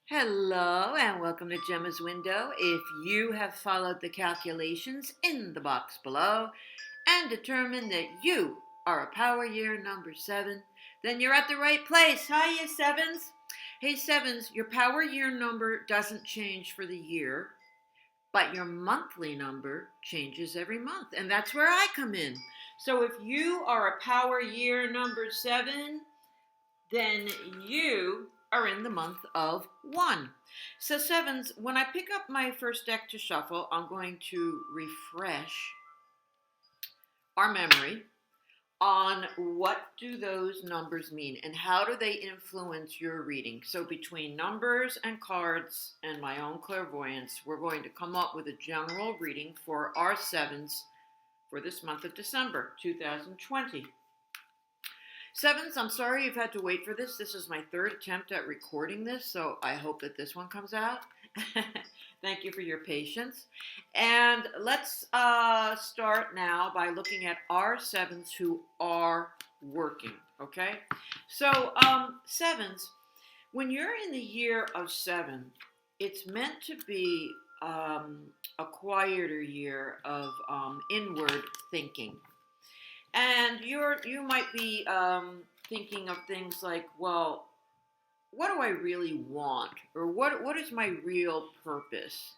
Hello and welcome to Gemma's Window. If you have followed the calculations in the box below and determined that you are a power year number 7, then you're at the right place. Hi, you sevens. Hey, sevens, your power year number doesn't change for the year, but your monthly number changes every month, and that's where I come in. So if you are a power year number 7, then you are in the month of 1. So, sevens, when I pick up my first deck to shuffle, I'm going to refresh our memory on what do those numbers mean and how do they influence your reading. So between numbers and cards and my own clairvoyance, we're going to come up with a general reading for our sevens for this month of December 2020. Sevens, I'm sorry you've had to wait for this. This is my third attempt at recording this, so I hope that this one comes out. Thank you for your patience. And let's start now by looking at our sevens who are working, okay? So, sevens, when you're in the year of 7, it's meant to be a quieter year of inward thinking. And you might be thinking of things like, well, what do I really want? Or what is my real purpose?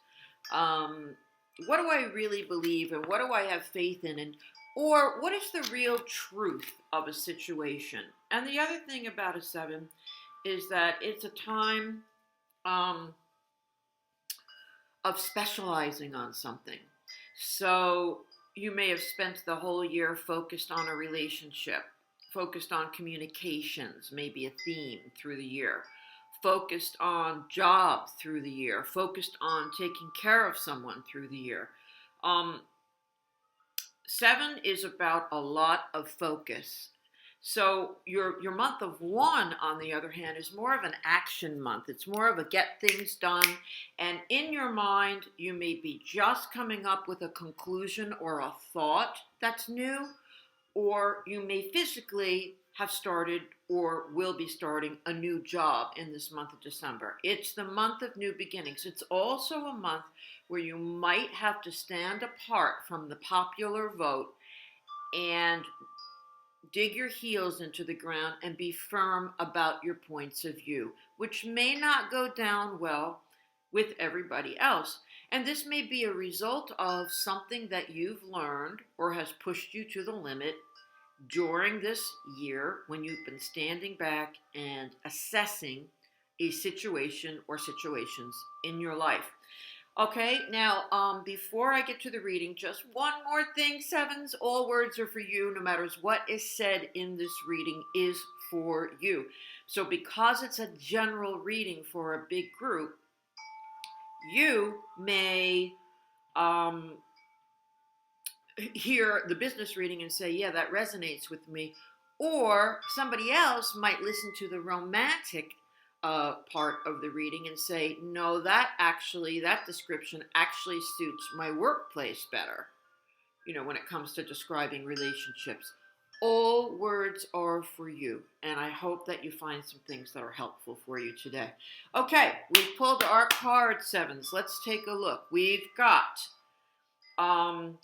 What do I really believe? And what do I have faith in? Or what is the real truth of a situation? And the other thing about a 7 is that it's a time of specializing on something. So you may have spent the whole year focused on a relationship, focused on communications, maybe a theme through the year, focused on job through the year, focused on taking care of someone through the year. 7 is about a lot of focus. So your month of 1, on the other hand, is more of an action month. It's more of a get things done. And in your mind, you may be just coming up with a conclusion or a thought that's new, or you may physically have started or will be starting a new job in this month of December. It's the month of new beginnings. It's also a month where you might have to stand apart from the popular vote and dig your heels into the ground and be firm about your points of view, which may not go down well with everybody else. And this may be a result of something that you've learned or has pushed you to the limit during this year when you've been standing back and assessing a situation or situations in your life. Okay, now, before I get to the reading, just one more thing, sevens. All words are for you, no matter what is said in this reading is for you. So because it's a general reading for a big group, you may hear the business reading and say, yeah, that resonates with me. Or somebody else might listen to the romantic part of the reading and say, no, that description actually suits my workplace better, when it comes to describing relationships. All words are for you, and I hope that you find some things that are helpful for you today. Okay, we've pulled our card, sevens. Let's take a look. We've got, I've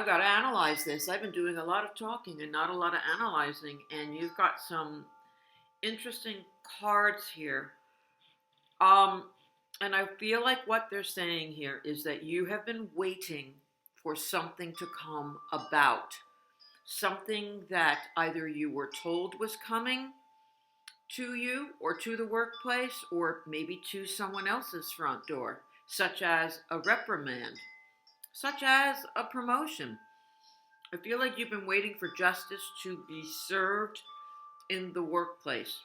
got to analyze this. I've been doing a lot of talking and not a lot of analyzing, and you've got some interesting cards here. And I feel like what they're saying here is that you have been waiting for something to come about. Something that either you were told was coming to you or to the workplace or maybe to someone else's front door, such as a reprimand, such as a promotion. I feel like you've been waiting for justice to be served in the workplace.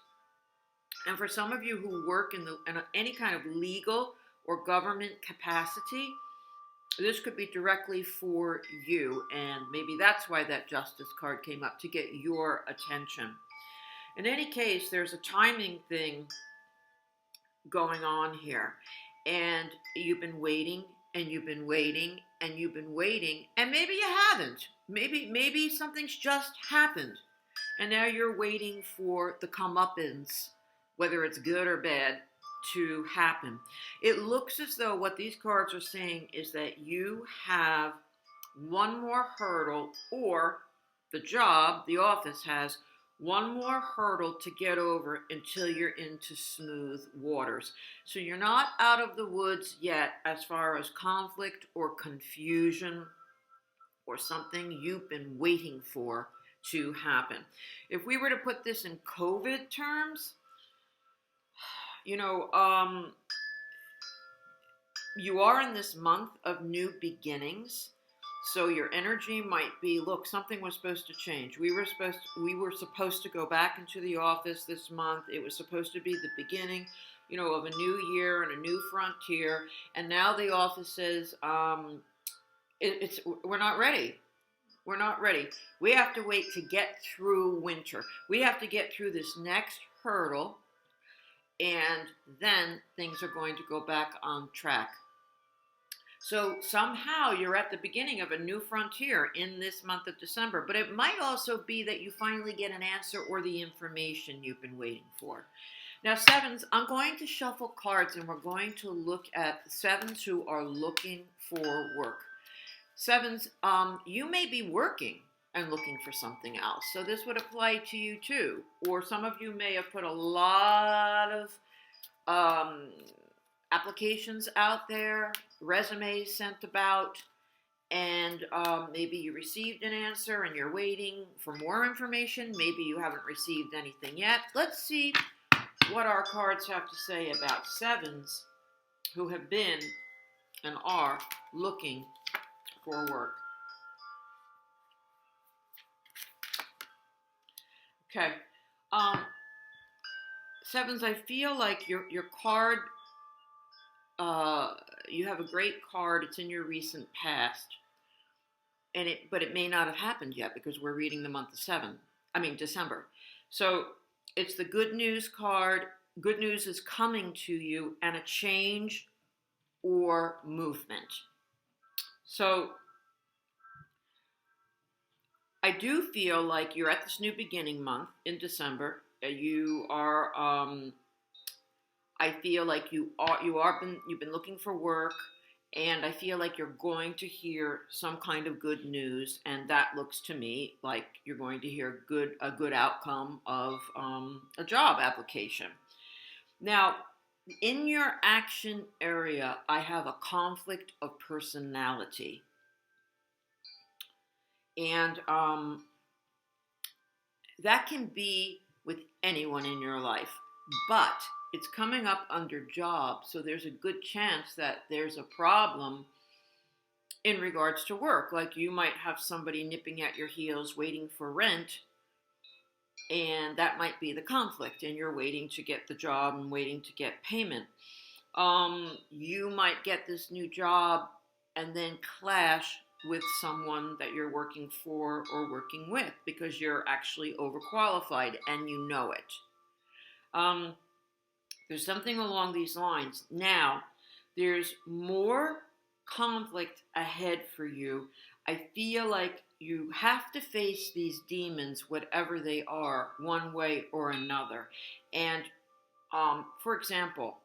And for some of you who work in any kind of legal or government capacity, this could be directly for you. And maybe that's why that justice card came up, to get your attention. In any case, there's a timing thing going on here. And you've been waiting, and you've been waiting, and you've been waiting, and maybe you haven't. Maybe something's just happened. And now you're waiting for the comeuppance, whether it's good or bad, to happen. It looks as though what these cards are saying is that you have one more hurdle, or the job, the office has one more hurdle to get over until you're into smooth waters. So you're not out of the woods yet as far as conflict or confusion or something you've been waiting for to happen. If we were to put this in COVID terms, you know, you are in this month of new beginnings. So your energy might be, look, something was supposed to change. We were supposed to go back into the office this month. It was supposed to be the beginning, you know, of a new year and a new frontier. And now the office says, we're not ready. We're not ready. We have to wait to get through winter. We have to get through this next hurdle, and then things are going to go back on track. So somehow you're at the beginning of a new frontier in this month of December, but it might also be that you finally get an answer or the information you've been waiting for. Now, sevens, I'm going to shuffle cards and we're going to look at the sevens who are looking for work. Sevens, you may be working and looking for something else. So this would apply to you too. Or some of you may have put a lot of applications out there, resumes sent about, and maybe you received an answer and you're waiting for more information. Maybe you haven't received anything yet. Let's see what our cards have to say about sevens who have been and are looking for work. Okay. Sevens, I feel like your card, you have a great card. It's in your recent past, but it may not have happened yet because we're reading the month of December. So it's the good news card. Good news is coming to you, and a change or movement. So I do feel like you're at this new beginning month in December. You are. I feel like you've been looking for work, and I feel like you're going to hear some kind of good news, and that looks to me like you're going to hear a good outcome of a job application. Now, in your action area, I have a conflict of personality. And that can be with anyone in your life, but it's coming up under job, so there's a good chance that there's a problem in regards to work. Like you might have somebody nipping at your heels waiting for rent, and that might be the conflict, and you're waiting to get the job and waiting to get payment. You might get this new job and then clash with someone that you're working for or working with because you're actually overqualified and you know it. There's something along these lines. Now, there's more conflict ahead for you. I feel like you have to face these demons, whatever they are, one way or another. And for example,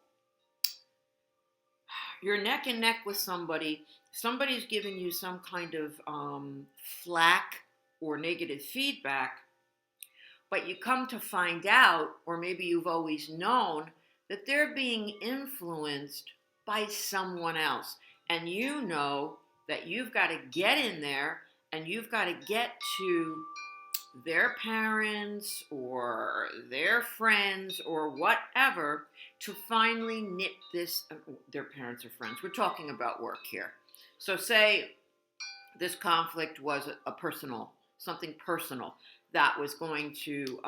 you're neck and neck with somebody's giving you some kind of flack or negative feedback, but you come to find out, or maybe you've always known, that they're being influenced by someone else. And you know that you've got to get in there and you've got to get to their parents or their friends or whatever to finally nip this, their parents or friends. We're talking about work here. So say this conflict was something personal that was going to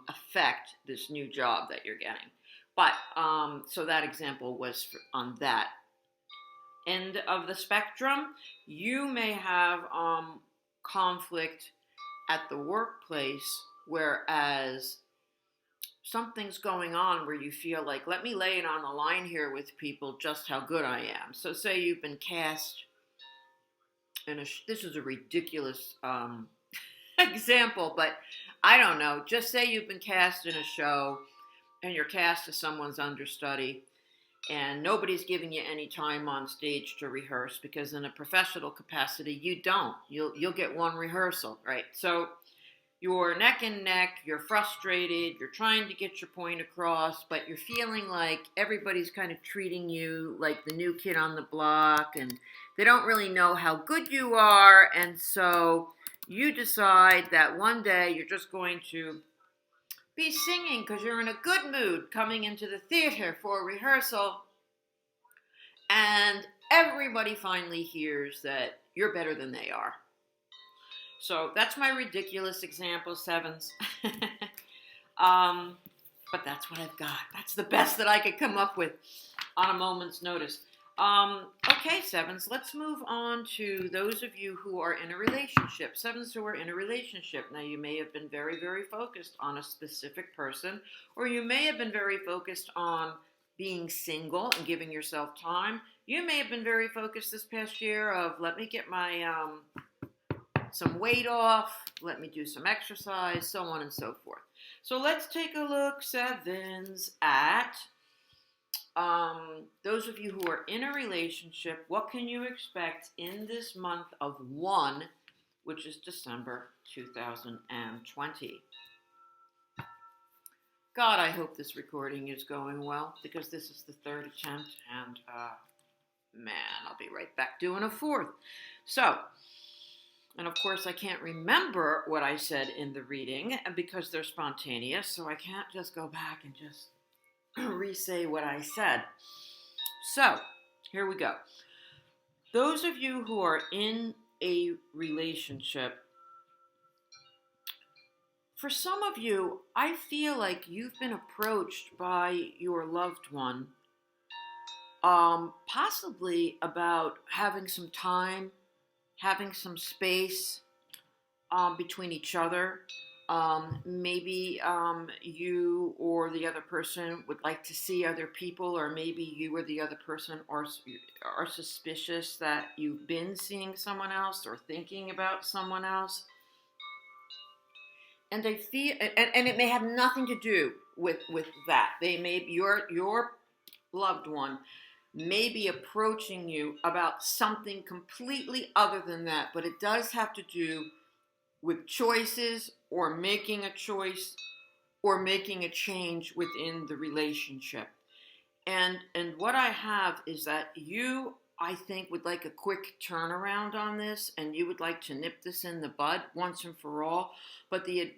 affect this new job that you're getting. But, so that example was on that end of the spectrum. You may have conflict at the workplace, whereas something's going on where you feel like, let me lay it on the line here with people just how good I am. So say you've been cast this is a ridiculous example, but I don't know. Just say you've been cast in a show and you're cast as someone's understudy, and nobody's giving you any time on stage to rehearse, because in a professional capacity you don't. You'll get one rehearsal, right? So you're neck and neck, you're frustrated, you're trying to get your point across, but you're feeling like everybody's kind of treating you like the new kid on the block, and they don't really know how good you are, and so you decide that one day you're just going to be singing because you're in a good mood coming into the theater for rehearsal, and everybody finally hears that you're better than they are. So that's my ridiculous example, sevens. But that's what I've got. That's the best that I could come up with on a moment's notice. Okay, sevens, let's move on to those of you who are in a relationship. Sevens who are in a relationship. Now, you may have been very, very focused on a specific person, or you may have been very focused on being single and giving yourself time. You may have been very focused this past year of, let me get my some weight off, let me do some exercise, so on and so forth. So let's take a look, sevens, at those of you who are in a relationship. What can you expect in this month of 1, which is December 2020? God, I hope this recording is going well, because this is the 3rd attempt, and man, I'll be right back doing a 4th. So, and of course, I can't remember what I said in the reading because they're spontaneous, so I can't just go back and just re-say what I said. So, here we go. Those of you who are in a relationship, for some of you, I feel like you've been approached by your loved one, possibly about having some time, having some space between each other. Maybe you or the other person would like to see other people, or maybe you or the other person are suspicious that you've been seeing someone else or thinking about someone else. And they feel, and it may have nothing to do with that. They may, your loved one may be approaching you about something completely other than that, but it does have to do with choices, or making a choice, or making a change within the relationship. And what I have is that you, I think, would like a quick turnaround on this, and you would like to nip this in the bud once and for all. But it's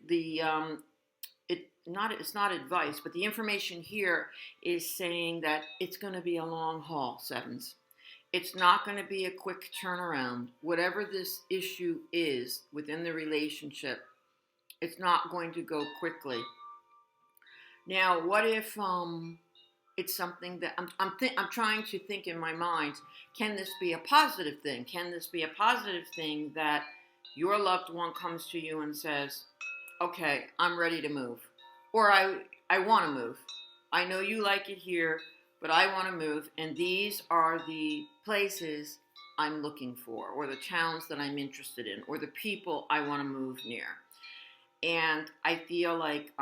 not advice, but the information here is saying that it's going to be a long haul, sevens. It's not going to be a quick turnaround. Whatever this issue is within the relationship, it's not going to go quickly. Now, what if it's something that I'm trying to think in my mind, can this be a positive thing? Can this be a positive thing that your loved one comes to you and says, okay, I'm ready to move, or I want to move. I know you like it here, but I want to move, and these are the places I'm looking for, or the towns that I'm interested in, or the people I want to move near. And I feel like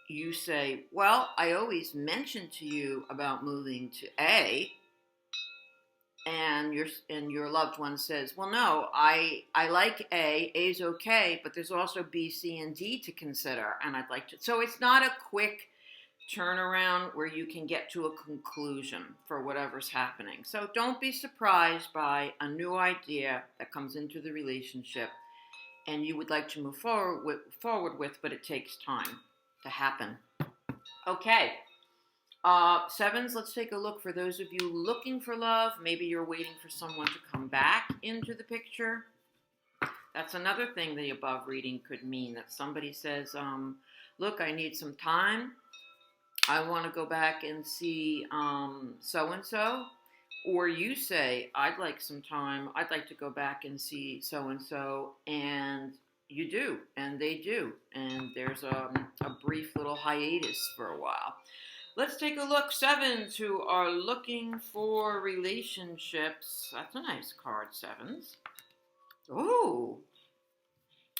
you say, well, I always mention to you about moving to A, and your loved one says, well, no, I like A's okay, but there's also B, C, and D to consider, and I'd like to. So it's not a quick turnaround where you can get to a conclusion for whatever's happening. So don't be surprised by a new idea that comes into the relationship and you would like to move forward with, but it takes time to happen. Okay. Sevens, let's take a look for those of you looking for love. Maybe you're waiting for someone to come back into the picture. That's another thing the above reading could mean, that somebody says, look, I need some time. I want to go back and see so-and-so. Or you say, I'd like some time. I'd like to go back and see so-and-so. And you do, and they do. And there's a brief little hiatus for a while. Let's take a look. Sevens who are looking for relationships. That's a nice card, sevens. Ooh,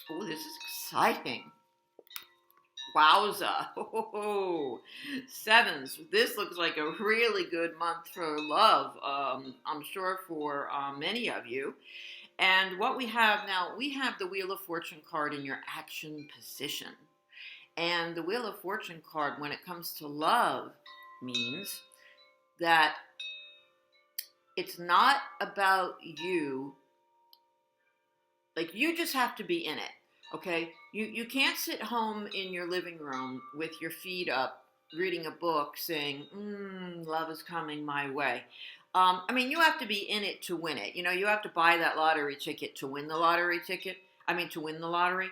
this is exciting. Wowza. Oh, sevens. This looks like a really good month for love. I'm sure for many of you. And what we have now, we have the Wheel of Fortune card in your action position. And the Wheel of Fortune card, when it comes to love, means that it's not about you. Like, you just have to be in it, okay? You can't sit home in your living room with your feet up, reading a book, saying, love is coming my way. I mean, you have to be in it to win it. You know, you have to buy that lottery ticket to win the lottery ticket. To win the lottery.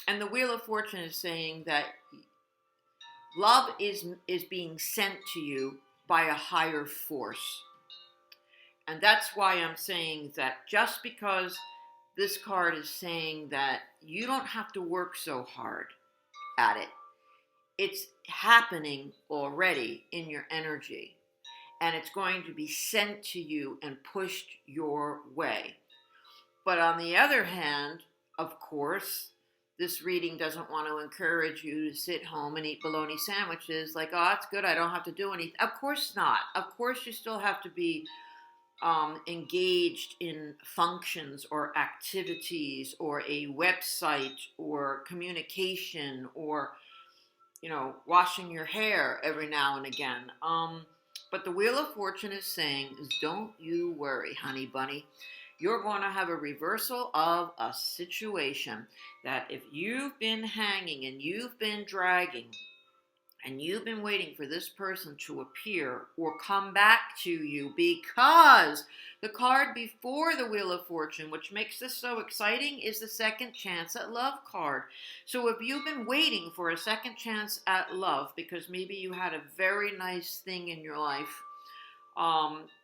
And the Wheel of Fortune is saying that love is being sent to you by a higher force. And that's why I'm saying that just because this card is saying that you don't have to work so hard at it, it's happening already in your energy. And it's going to be sent to you and pushed your way. But on the other hand, of course, this reading doesn't want to encourage you to sit home and eat bologna sandwiches like, oh, it's good, I don't have to do anything. Of course not. Of course you still have to be engaged in functions or activities or a website or communication or, washing your hair every now and again. But the Wheel of Fortune is saying is, don't you worry, honey bunny. You're going to have a reversal of a situation that if you've been hanging and you've been dragging and you've been waiting for this person to appear or come back to you, because the card before the Wheel of Fortune, which makes this so exciting, is the second chance at love card. So if you've been waiting for a second chance at love because maybe you had a very nice thing in your life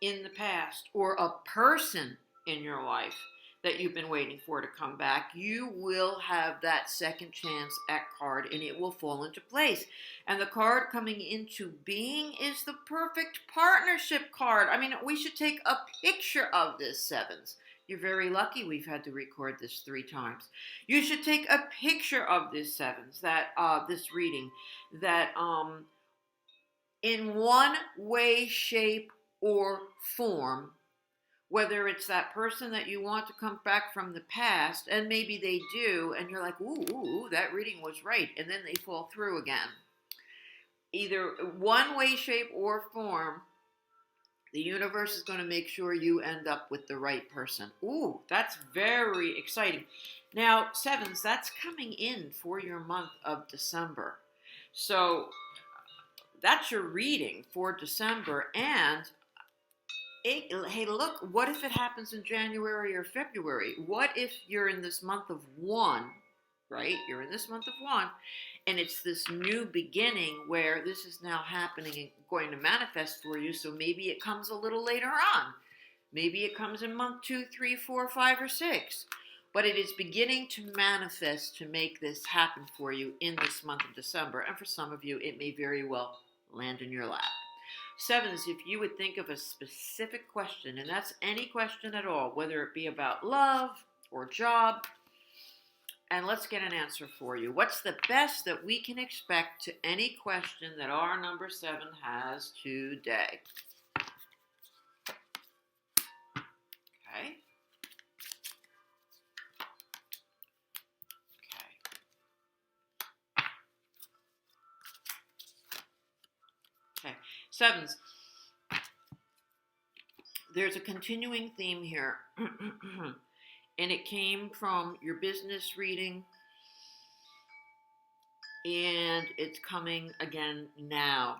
in the past, or a person in your life that you've been waiting for to come back, you will have that second chance at card and it will fall into place. And the card coming into being is the perfect partnership card. I mean, we should take a picture of this, sevens. You're very lucky we've had to record this 3 times. You should take a picture of this, sevens, that this reading, that in one way, shape, or form, whether it's that person that you want to come back from the past, and maybe they do, and you're like, ooh, that reading was right, and then they fall through again. Either one way, shape, or form, the universe is going to make sure you end up with the right person. Ooh, that's very exciting. Now, sevens, that's coming in for your month of December. So that's your reading for December, and hey, look, what if it happens in January or February? What if you're in this month of 1, right? You're in this month of 1, and it's this new beginning where this is now happening and going to manifest for you, so maybe it comes a little later on. Maybe it comes in month 2, 3, 4, 5, or 6. But it is beginning to manifest to make this happen for you in this month of December. And for some of you, it may very well land in your lap. Sevens, if you would think of a specific question, and that's any question at all, whether it be about love or job, and let's get an answer for you. What's the best that we can expect to any question that our number 7 has today? Okay. Okay. Sevens. There's a continuing theme here, and it came from your business reading, and it's coming again now.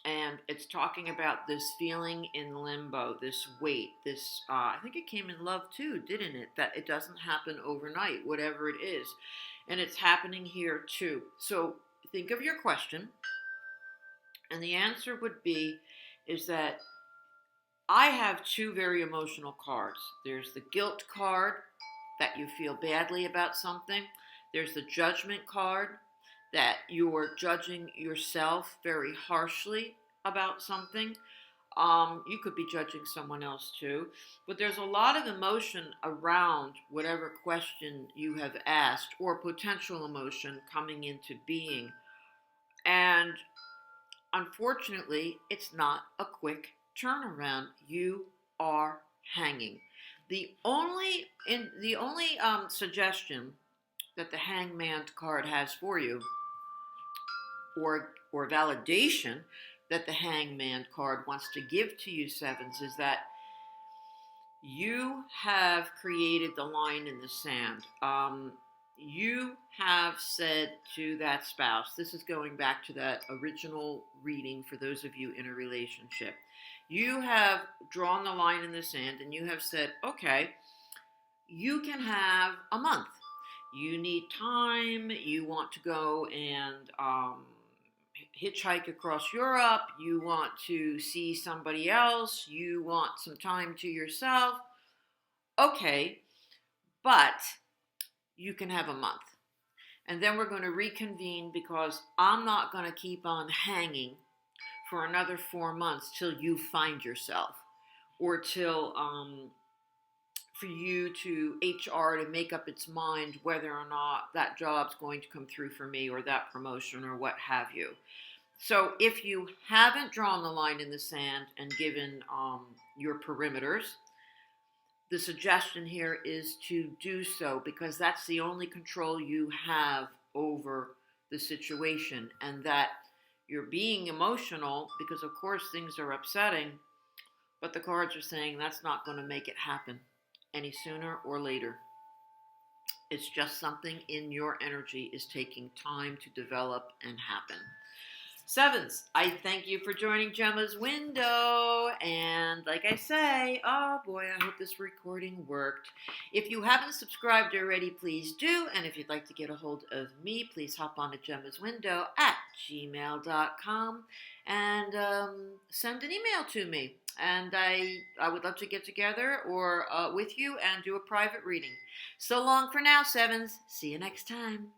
And it's talking about this feeling in limbo, this weight, this, I think it came in love too, didn't it? That it doesn't happen overnight, whatever it is. And it's happening here too. So think of your question, and the answer would be, is that I have 2 very emotional cards. There's the guilt card, that you feel badly about something. There's the judgment card, that you're judging yourself very harshly about something. You could be judging someone else too. But there's a lot of emotion around whatever question you have asked, or potential emotion coming into being And unfortunately, it's not a quick turnaround. You are hanging. The only suggestion that the hangman card has for you, or validation that the hangman card wants to give to you, sevens, is that you have created the line in the sand. You have said to that spouse, this is going back to that original reading for those of you in a relationship. You have drawn the line in the sand and you have said, okay, you can have a month. You need time. You want to go and hitchhike across Europe. You want to see somebody else. You want some time to yourself. Okay, but you can have a month. And then we're going to reconvene because I'm not going to keep on hanging for another 4 months till you find yourself, or till for you to HR to make up its mind whether or not that job's going to come through for me, or that promotion, or what have you. So if you haven't drawn the line in the sand and given your perimeters, the suggestion here is to do so, because that's the only control you have over the situation, and that you're being emotional because, of course, things are upsetting, but the cards are saying that's not going to make it happen any sooner or later. It's just something in your energy is taking time to develop and happen. Sevens, I thank you for joining Jemma's Window. And like I say, oh boy, I hope this recording worked. If you haven't subscribed already, please do. And if you'd like to get a hold of me, please hop on to Jemma's Window at gmail.com and send an email to me. And I would love to get together or with you and do a private reading. So long for now, sevens. See you next time.